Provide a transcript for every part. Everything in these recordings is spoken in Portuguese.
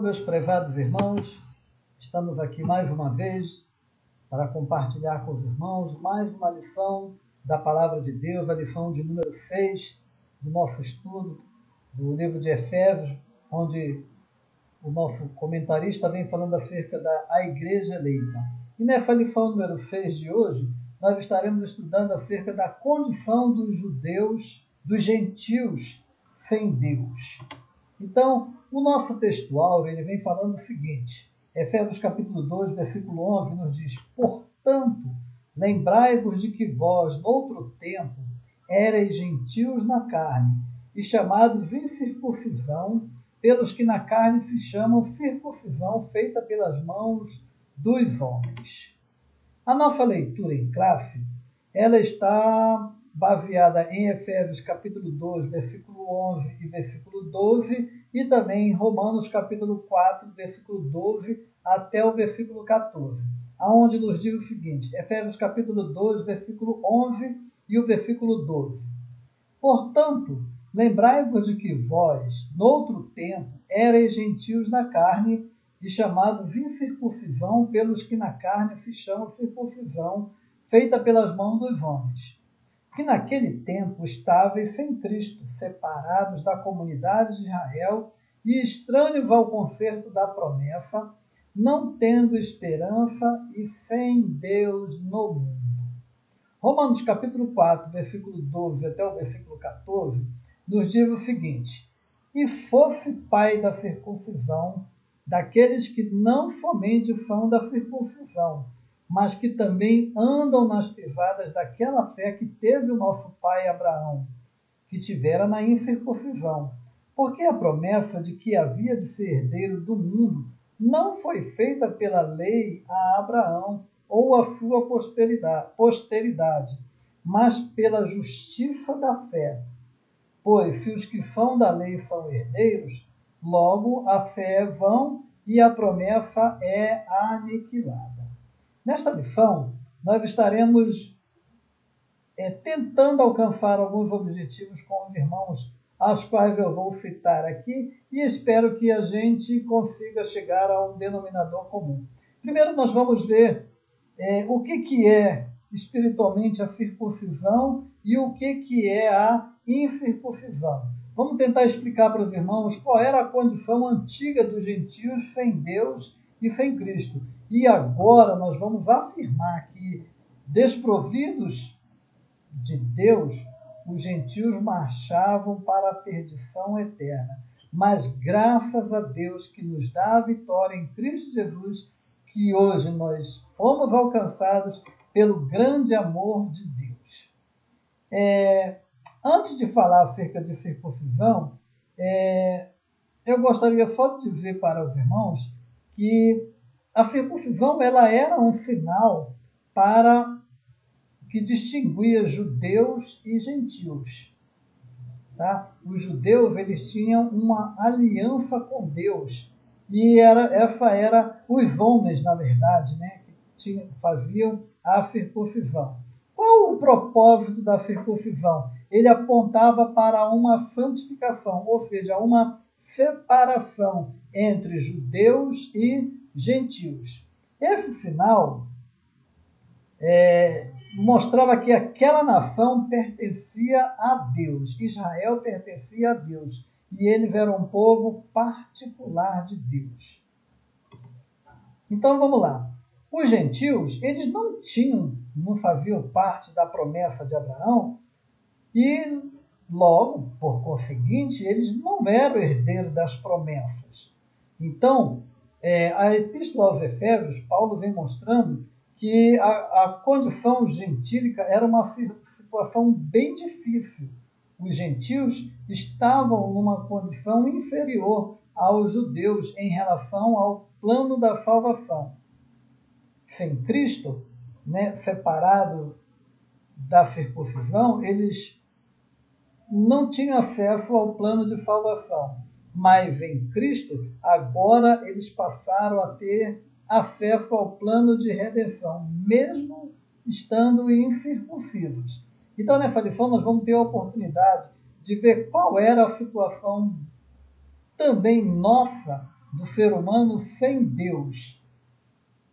Meus prezados irmãos, estamos aqui mais uma vez para compartilhar com os irmãos mais uma lição da Palavra de Deus, a lição de número 6 do nosso estudo do livro de Efésios, onde o nosso comentarista vem falando acerca da Igreja eleita. E nessa lição número 6 de hoje, nós estaremos estudando acerca da condição dos judeus, dos gentios sem Deus. Então, o nosso textual ele vem falando o seguinte, Efésios capítulo 2, versículo 11, nos diz: portanto, lembrai-vos de que vós, noutro tempo, éreis gentios na carne, e chamados incircuncisão, pelos que na carne se chamam circuncisão feita pelas mãos dos homens. A nossa leitura em classe, ela está baseada em Efésios capítulo 2, versículo 11 e versículo 12, e também em Romanos capítulo 4, versículo 12 até o versículo 14, aonde nos diz o seguinte, Efésios capítulo 2, versículo 11 e o versículo 12. Portanto, lembrai-vos de que vós, noutro tempo, éreis gentios na carne, e chamados incircuncisão pelos que na carne se chamam circuncisão, feita pelas mãos dos homens, que naquele tempo estáveis sem Cristo, separados da comunidade de Israel e estranhos ao concerto da promessa, não tendo esperança e sem Deus no mundo. Romanos capítulo 4, versículo 12 até o versículo 14, nos diz o seguinte: e fosse pai da circuncisão, daqueles que não somente são da circuncisão, mas que também andam nas pisadas daquela fé que teve o nosso pai Abraão, que tivera na incircuncisão. Porque a promessa de que havia de ser herdeiro do mundo não foi feita pela lei a Abraão ou a sua posteridade, mas pela justiça da fé. Pois se os que são da lei são herdeiros, logo a fé é vã e a promessa é aniquilada. Nesta lição, nós estaremos tentando alcançar alguns objetivos com os irmãos, aos quais eu vou citar aqui, e espero que a gente consiga chegar a um denominador comum. Primeiro, nós vamos ver o que é espiritualmente a circuncisão e o que é a incircuncisão. Vamos tentar explicar para os irmãos qual era a condição antiga dos gentios sem Deus e sem Cristo. E agora nós vamos afirmar que, desprovidos de Deus, os gentios marchavam para a perdição eterna. Mas graças a Deus que nos dá a vitória em Cristo Jesus, que hoje nós fomos alcançados pelo grande amor de Deus. Antes de falar acerca de circuncisão, eu gostaria só de dizer para os irmãos que a circuncisão ela era um sinal que distinguia judeus e gentios. Tá? Os judeus eles tinham uma aliança com Deus, e essa era os homens, na verdade, né, que faziam a circuncisão. Qual o propósito da circuncisão? Ele apontava para uma santificação, ou seja, uma separação entre judeus e gentios. Esse sinal mostrava que aquela nação pertencia a Deus, Israel pertencia a Deus, e eles eram um povo particular de Deus. Então vamos lá. Os gentios, eles não faziam parte da promessa de Abraão, e logo, por conseguinte, eles não eram herdeiros das promessas. Então, a Epístola aos Efésios, Paulo vem mostrando que a condição gentílica era uma situação bem difícil. Os gentios estavam numa condição inferior aos judeus em relação ao plano da salvação. Sem Cristo, né, separado da circuncisão, eles não tinham acesso ao plano de salvação. Mas em Cristo, agora eles passaram a ter acesso ao plano de redenção, mesmo estando incircuncisos. Então, nessa lição, nós vamos ter a oportunidade de ver qual era a situação também nossa do ser humano sem Deus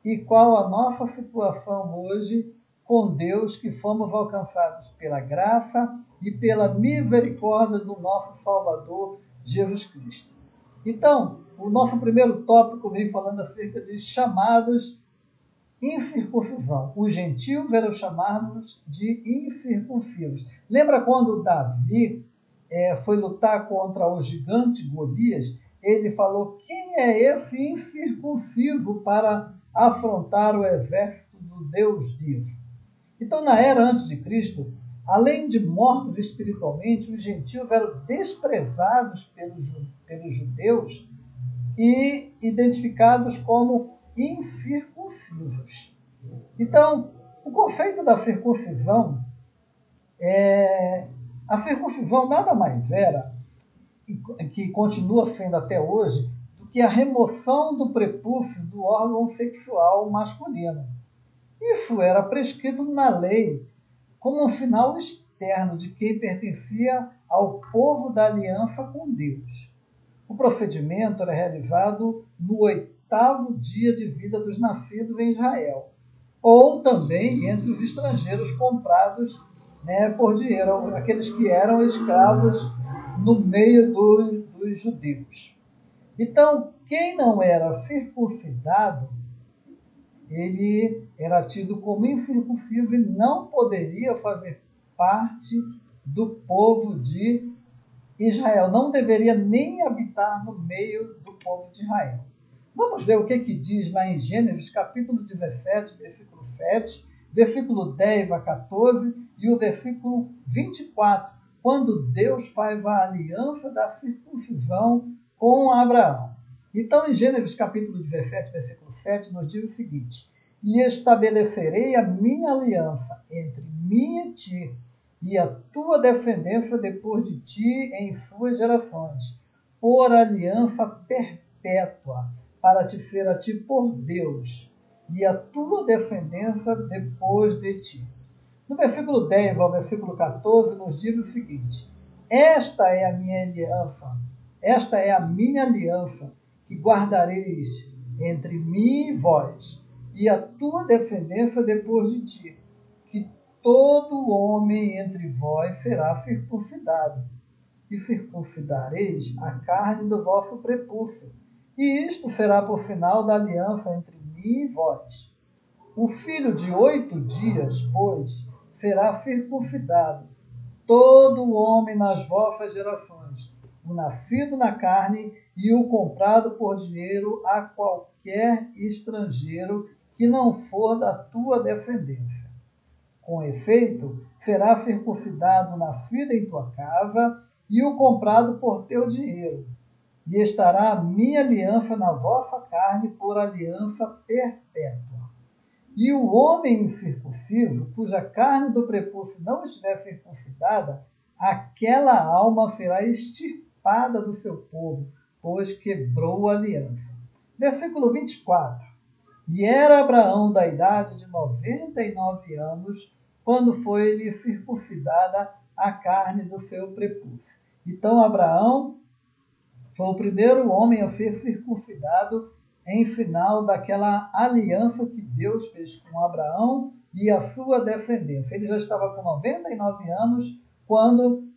e qual a nossa situação hoje com Deus, que fomos alcançados pela graça e pela misericórdia do nosso Salvador, Jesus Cristo. Então, o nosso primeiro tópico vem falando acerca de chamados incircuncisão. Os gentios eram chamados de incircuncisos. Lembra quando Davi foi lutar contra o gigante Golias? Ele falou: quem é esse incircunciso para afrontar o exército do Deus vivo? Então, na era antes de Cristo, além de mortos espiritualmente, os gentios eram desprezados pelos judeus e identificados como incircuncisos. Então, o conceito da circuncisão a circuncisão nada mais era, que continua sendo até hoje, do que a remoção do prepúcio do órgão sexual masculino. Isso era prescrito na lei como um sinal externo de quem pertencia ao povo da aliança com Deus. O procedimento era realizado no 8º dia de vida dos nascidos em Israel, ou também entre os estrangeiros comprados por dinheiro, aqueles que eram escravos no meio dos judeus. Então, quem não era circuncidado, ele era tido como incircunciso e não poderia fazer parte do povo de Israel. Não deveria nem habitar no meio do povo de Israel. Vamos ver o que diz lá em Gênesis, capítulo 17, versículo 7, versículo 10 a 14 e o versículo 24, quando Deus faz a aliança da circuncisão com Abraão. Então, em Gênesis capítulo 17, versículo 7, nos diz o seguinte: e estabelecerei a minha aliança entre mim e ti, e a tua descendência depois de ti em suas gerações, por aliança perpétua, para te ser a ti por Deus, e a tua descendência depois de ti. No versículo 10 ao versículo 14, nos diz o seguinte: esta é a minha aliança, que guardareis entre mim e vós, e a tua descendência depois de ti, que todo homem entre vós será circuncidado, e circuncidareis a carne do vosso prepúcio, e isto será por sinal da aliança entre mim e vós. O filho de 8 dias, pois, será circuncidado, todo homem nas vossas gerações, o nascido na carne e o comprado por dinheiro a qualquer estrangeiro que não for da tua descendência. Com efeito, será circuncidado o nascido em tua casa e o comprado por teu dinheiro, e estará a minha aliança na vossa carne por aliança perpétua. E o homem incircunciso, cuja carne do prepúcio não estiver circuncidada, aquela alma será extirpada do seu povo, pois quebrou a aliança. Versículo 24. E era Abraão da idade de 99 anos, quando foi-lhe circuncidada a carne do seu prepúcio. Então Abraão foi o primeiro homem a ser circuncidado em final daquela aliança que Deus fez com Abraão e a sua descendência. Ele já estava com 99 anos quando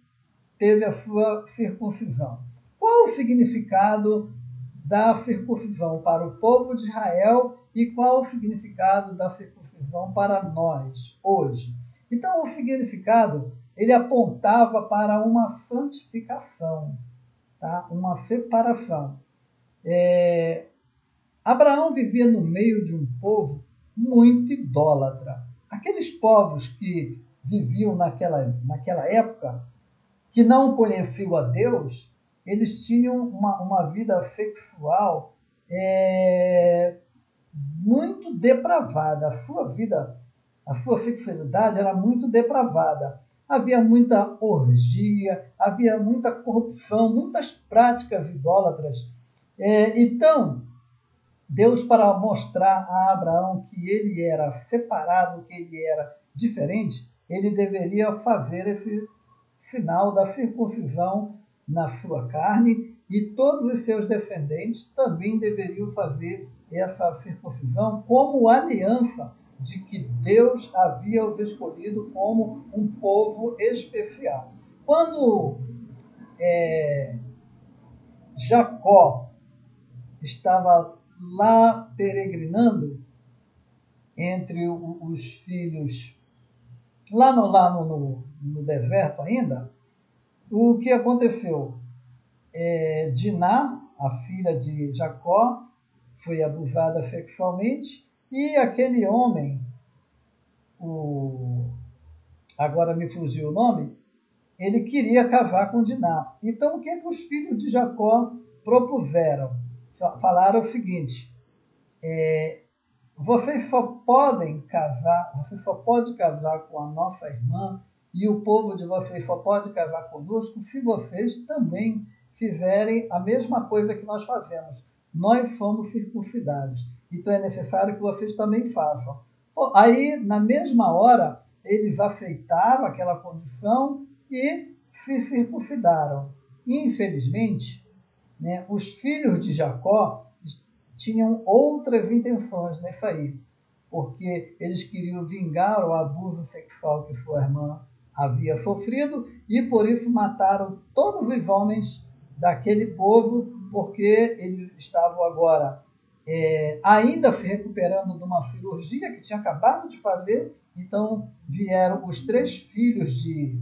teve a sua circuncisão. Qual o significado da circuncisão para o povo de Israel e qual o significado da circuncisão para nós hoje? Então, o significado, ele apontava para uma santificação, tá? Uma separação. Abraão vivia no meio de um povo muito idólatra. Aqueles povos que viviam naquela época, que não conheciam a Deus, eles tinham uma vida sexual muito depravada. A sua sexualidade era muito depravada. Havia muita orgia, havia muita corrupção, muitas práticas idólatras. Então, Deus, para mostrar a Abraão que ele era separado, que ele era diferente, ele deveria fazer esse sinal da circuncisão na sua carne e todos os seus descendentes também deveriam fazer essa circuncisão como aliança de que Deus havia os escolhido como um povo especial. Quando Jacó estava lá peregrinando entre os filhos, lá no deserto ainda, o que aconteceu? Diná, a filha de Jacó, foi abusada sexualmente e aquele homem, agora me fugiu o nome, ele queria casar com Diná. Então, o que os filhos de Jacó propuseram? Falaram o seguinte: vocês só podem casar, você só pode casar com a nossa irmã e o povo de vocês só pode casar conosco se vocês também fizerem a mesma coisa que nós fazemos. Nós somos circuncidados, então é necessário que vocês também façam. Aí, na mesma hora, eles aceitaram aquela condição e se circuncidaram. Infelizmente, os filhos de Jacó tinham outras intenções nessa aí, porque eles queriam vingar o abuso sexual que sua irmã havia sofrido e por isso mataram todos os homens daquele povo, porque eles estavam agora ainda se recuperando de uma cirurgia que tinha acabado de fazer. Então vieram os dois filhos de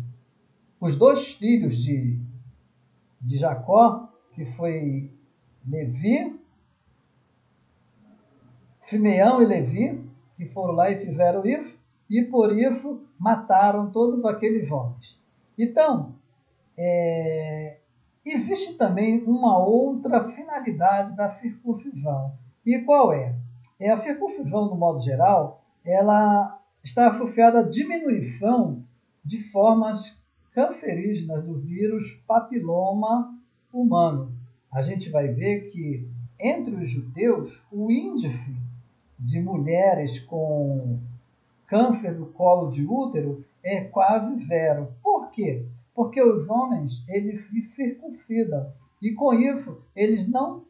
Jacó, que foi Simeão e Levi, que foram lá e fizeram isso, e por isso mataram todos aqueles homens. Então, existe também uma outra finalidade da circuncisão. E qual é? A circuncisão, no modo geral, ela está associada à diminuição de formas cancerígenas do vírus papiloma humano. A gente vai ver que, entre os judeus, o índice de mulheres com câncer do colo de útero é quase zero. Por quê? Porque os homens, eles se circuncidam e com isso eles não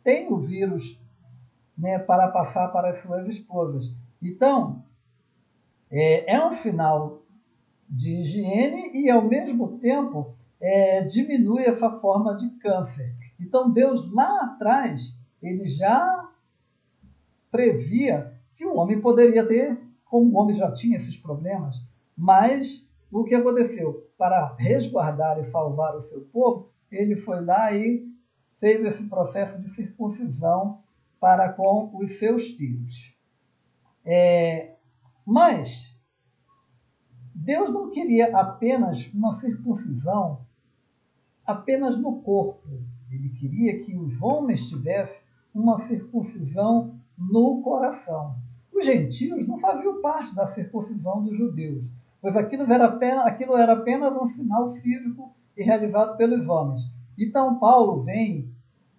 têm o vírus para passar para as suas esposas. Então, é um sinal de higiene e ao mesmo tempo diminui essa forma de câncer. Então Deus lá atrás, ele já previa que o homem poderia ter, como o homem já tinha esses problemas, mas o que aconteceu? Para resguardar e salvar o seu povo, ele foi lá e fez esse processo de circuncisão para com os seus filhos. Mas Deus não queria apenas uma circuncisão apenas no corpo. Ele queria que os homens tivessem uma circuncisão no coração. Os gentios não faziam parte da circuncisão dos judeus, pois aquilo era apenas um sinal físico e realizado pelos homens. Então Paulo vem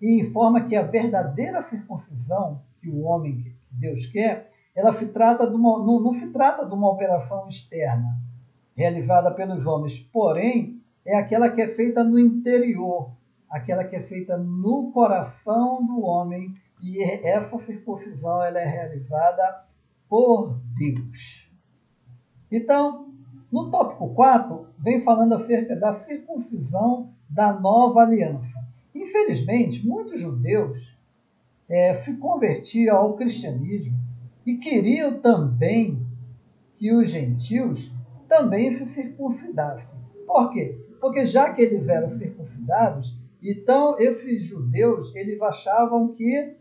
e informa que a verdadeira circuncisão que o homem, que Deus quer, ela não se trata de uma operação externa realizada pelos homens, porém é aquela que é feita no interior, aquela que é feita no coração do homem, e essa circuncisão ela é realizada por Deus. Então, no tópico 4, vem falando acerca da circuncisão da nova aliança. Infelizmente, muitos judeus se convertiam ao cristianismo e queriam também que os gentios também se circuncidassem. Por quê? Porque já que eles eram circuncidados, então esses judeus eles achavam que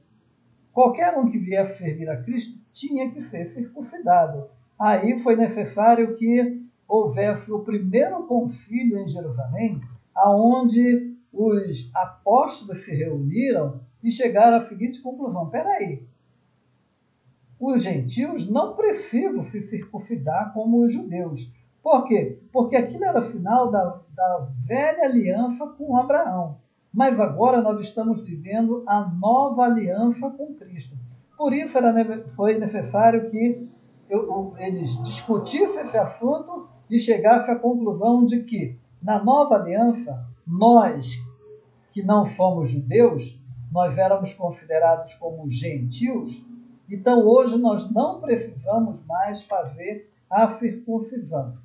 qualquer um que viesse servir a Cristo tinha que ser circuncidado. Aí foi necessário que houvesse o primeiro concílio em Jerusalém, aonde os apóstolos se reuniram e chegaram à seguinte conclusão: espera aí, os gentios não precisam se circuncidar como os judeus. Por quê? Porque aquilo era sinal da velha aliança com Abraão. Mas agora nós estamos vivendo a nova aliança com Cristo. Por isso foi necessário que eles discutissem esse assunto e chegassem à conclusão de que, na nova aliança, nós que não somos judeus, nós éramos considerados como gentios, então hoje nós não precisamos mais fazer a circuncisão.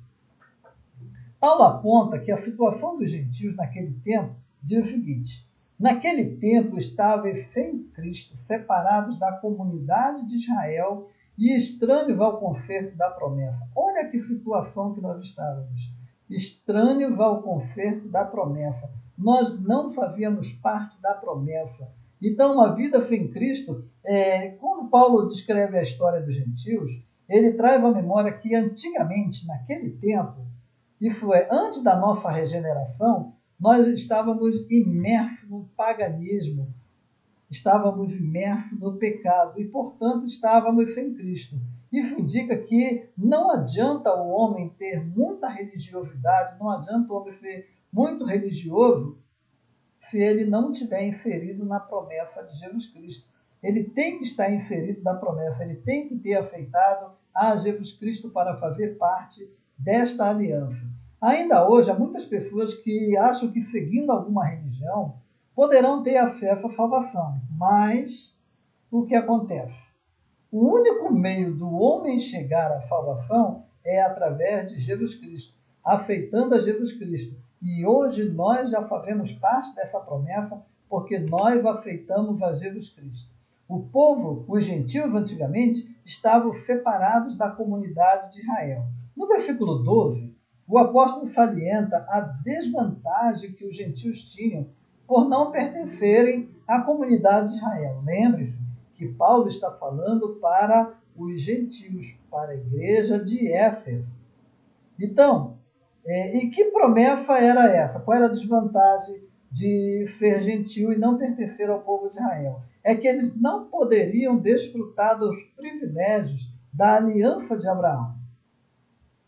Paulo aponta que a situação dos gentios naquele tempo diz o seguinte: naquele tempo estavam sem Cristo, separados da comunidade de Israel e estranhos ao conserto da promessa. Olha que situação que nós estávamos. Estranhos ao conserto da promessa. Nós não fazíamos parte da promessa. Então, uma vida sem Cristo, quando Paulo descreve a história dos gentios, ele traz à memória que antigamente, naquele tempo, isso é, antes da nossa regeneração, nós estávamos imersos no paganismo, estávamos imersos no pecado e, portanto, estávamos sem Cristo. Isso indica que não adianta o homem ter muita religiosidade, não adianta o homem ser muito religioso se ele não estiver inserido na promessa de Jesus Cristo. Ele tem que estar inserido na promessa, ele tem que ter aceitado a Jesus Cristo para fazer parte desta aliança. Ainda hoje, há muitas pessoas que acham que seguindo alguma religião poderão ter acesso à salvação, mas o que acontece? O único meio do homem chegar à salvação é através de Jesus Cristo, aceitando a Jesus Cristo. E hoje nós já fazemos parte dessa promessa porque nós aceitamos a Jesus Cristo. O povo, os gentios antigamente, estavam separados da comunidade de Israel. No versículo 12, o apóstolo salienta a desvantagem que os gentios tinham por não pertencerem à comunidade de Israel. Lembre-se que Paulo está falando para os gentios, para a igreja de Éfeso. Então, e que promessa era essa? Qual era a desvantagem de ser gentil e não pertencer ao povo de Israel? É que eles não poderiam desfrutar dos privilégios da aliança de Abraão.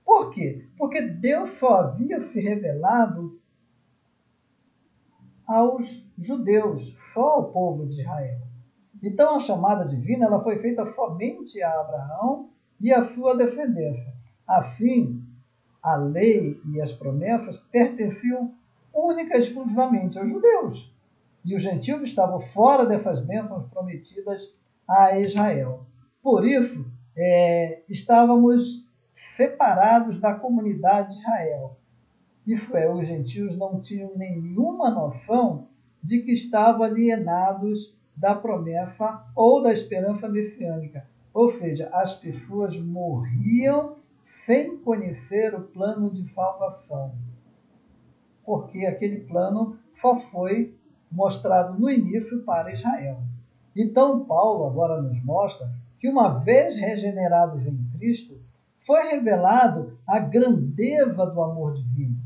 Por quê? Porque Deus só havia se revelado aos judeus, só ao povo de Israel. Então a chamada divina ela foi feita somente a Abraão e a sua descendência. Assim, a lei e as promessas pertenciam única e exclusivamente aos judeus. E os gentios estavam fora dessas bênçãos prometidas a Israel. Por isso, estávamos separados da comunidade de Israel. Isso é, os gentios não tinham nenhuma noção de que estavam alienados da promessa ou da esperança messiânica. Ou seja, as pessoas morriam sem conhecer o plano de salvação, porque aquele plano só foi mostrado no início para Israel. Então, Paulo agora nos mostra que uma vez regenerados em Cristo, foi revelado a grandeza do amor divino.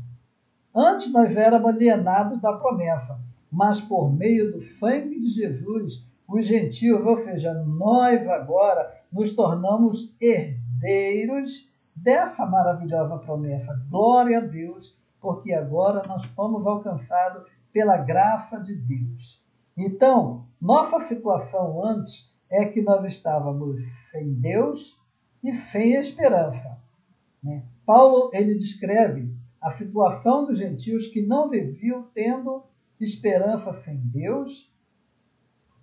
Antes nós éramos alienados da promessa, mas por meio do sangue de Jesus, os gentios, ou seja, nós agora nos tornamos herdeiros dessa maravilhosa promessa. Glória a Deus, porque agora nós fomos alcançados pela graça de Deus. Então, nossa situação antes é que nós estávamos sem Deus e sem esperança. Paulo ele descreve a situação dos gentios que não viviam tendo esperança sem Deus,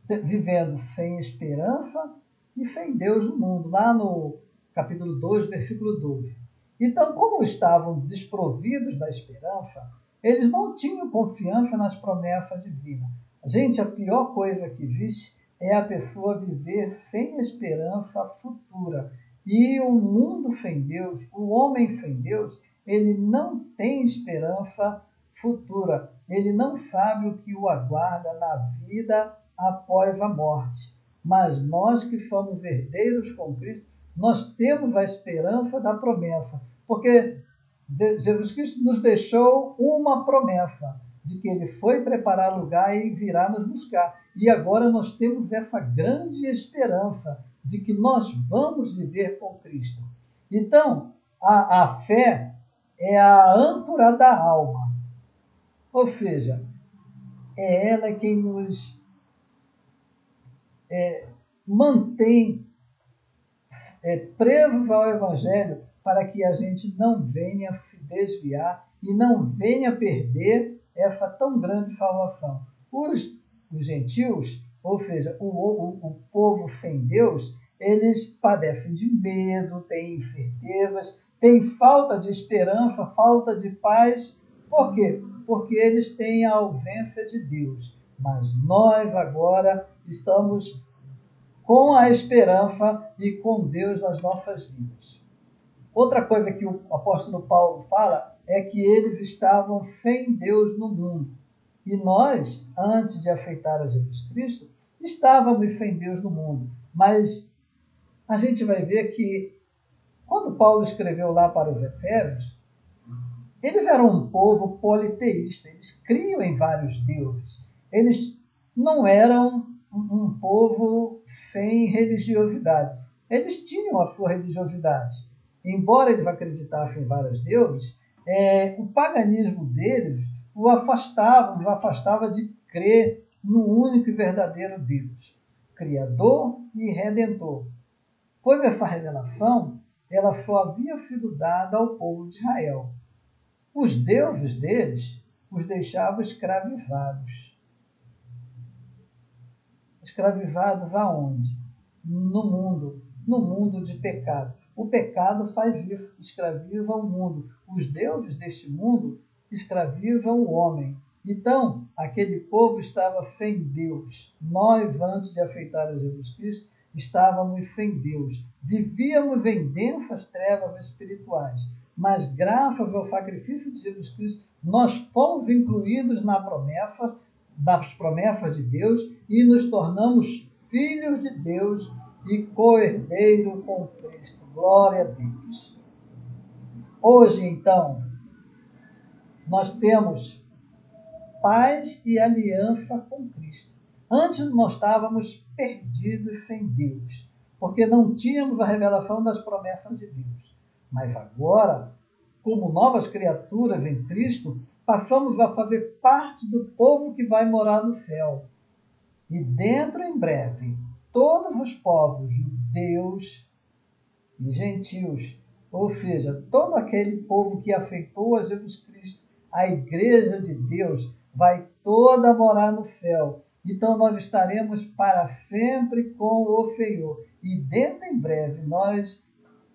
vivendo sem esperança e sem Deus no mundo, lá no capítulo 2, versículo 12. Então, como estavam desprovidos da esperança, eles não tinham confiança nas promessas divinas. Gente, a pior coisa que existe é a pessoa viver sem esperança futura. E o mundo sem Deus, o homem sem Deus, ele não tem esperança futura. Ele não sabe o que o aguarda na vida após a morte. Mas nós que somos herdeiros com Cristo, nós temos a esperança da promessa. Porque Jesus Cristo nos deixou uma promessa de que ele foi preparar lugar e virá nos buscar. E agora nós temos essa grande esperança de que nós vamos viver com Cristo. Então, a fé é a âncora da alma. Ou seja, é ela quem nos mantém presos ao Evangelho para que a gente não venha se desviar e não venha perder essa tão grande salvação. Os gentios, ou seja, o povo sem Deus, eles padecem de medo, têm incertezas, têm falta de esperança, falta de paz. Por quê? Porque eles têm a ausência de Deus. Mas nós agora estamos com a esperança e com Deus nas nossas vidas. Outra coisa que o apóstolo Paulo fala é que eles estavam sem Deus no mundo. E nós, antes de aceitar a Jesus Cristo, estávamos sem Deus no mundo. Mas a gente vai ver que, quando Paulo escreveu lá para os Efésios, eles eram um povo politeísta, eles criam em vários deuses. Eles não eram um povo sem religiosidade. Eles tinham a sua religiosidade. Embora eles acreditassem em vários deuses, o paganismo deles os afastava de crer no único e verdadeiro Deus, Criador e Redentor. Pois essa revelação ela só havia sido dada ao povo de Israel. Os deuses deles os deixavam escravizados. Escravizados aonde? No mundo de pecado. O pecado faz isso, escraviza o mundo. Os deuses deste mundo escravizam o homem. Então, aquele povo estava sem Deus. Nós, antes de aceitar a Jesus Cristo, estávamos sem Deus. Vivíamos em densas trevas espirituais. Mas, graças ao sacrifício de Jesus Cristo, nós fomos incluídos nas promessas de Deus e nos tornamos filhos de Deus e co-herdeiro com Cristo. Glória a Deus. Hoje, então, nós temos paz e aliança com Cristo. Antes nós estávamos perdidos sem Deus, porque não tínhamos a revelação das promessas de Deus. Mas agora, como novas criaturas em Cristo, passamos a fazer parte do povo que vai morar no céu. E dentro, em breve, todos os povos, judeus e gentios, ou seja, todo aquele povo que aceitou a Jesus Cristo, a igreja de Deus, vai toda morar no céu. Então nós estaremos para sempre com o Senhor. E dentro em breve nós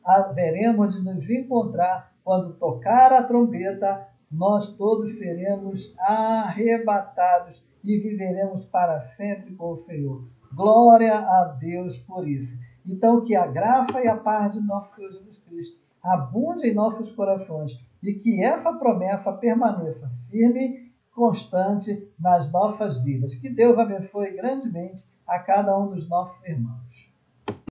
haveremos de nos encontrar quando tocar a trombeta, nós todos seremos arrebatados e viveremos para sempre com o Senhor. Glória a Deus por isso. Então que a graça e a paz de nosso Senhor Jesus Cristo abunde em nossos corações e que essa promessa permaneça firme, constante nas nossas vidas. Que Deus abençoe grandemente a cada um dos nossos irmãos.